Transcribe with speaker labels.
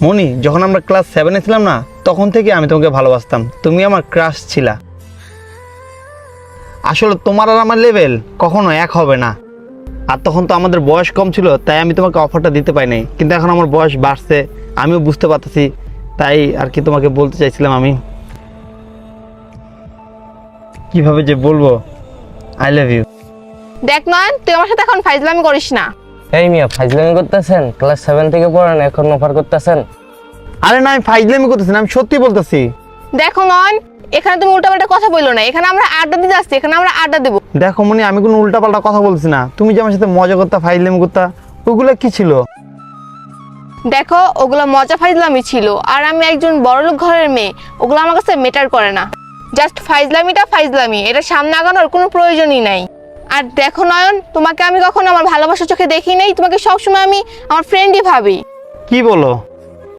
Speaker 1: মনি, যখন আমরা ক্লাস 7-এ ছিলাম না, তখন থেকে আমি তোমাকে ভালোবাসতাম। তুমি আমার ক্রাশ ছিলা। আসলে তোমার আর আমার লেভেল কখনো এক হবে না। আর তখন তো আমাদের বয়স কম ছিল, তাই আমি তোমাকে অফারটা দিতে পারি নাই। কিন্তু এখন আমার বয়স বাড়ছে, আমিও বুঝতে পারতেছি, তাই আর কি তোমাকে বলতে চাইছিলাম। আমি কিভাবে যে বলবো আই লাভ ইউ।
Speaker 2: দেখ নয়ন, তুই আমার সাথে এখন ফাইজলামি করিস না।
Speaker 3: এই মিয়া ফাইজলামি করতেছেন? ক্লাস 7 থেকে পড়েন, এখন অফার করতেছেন?
Speaker 1: আরে না, আমি ফাইজলামি করতেছি না, আমি সত্যি বলতেছি।
Speaker 2: দেখো নয়ন, এখানে তুমি উল্টাপাল্টা কথা বললো না। এখানে আমরা আড্ডা দিতে আসছি, এখানে আমরা আড্ডা দেবো।
Speaker 1: দেখো মনি, আমি কোনো উল্টাপাল্টা কথা বলছি না। তুমি যে আমার সাথে মজা করতা, ফাইজলামি করতা, ওগুলো কি ছিল?
Speaker 2: দেখো, ওগুলো মজা ফাইজলামি ছিল। আর আমি একজন বড়লোক ঘরের মেয়ে, ওগুলো আমার কাছে ম্যাটার করে না। জাস্ট ফাইজলামিটা ফাইজলামি, এটা সামনে আগানোর কোনো প্রয়োজনই নাই। আর দেখো নয়ন, তোমাকে আমি কখনো আমার ভালোবাসার চোখে দেখি নাই। তোমাকে সবসময় আমি আমার ফ্রেন্ডই ভাবি।
Speaker 1: কি বলো?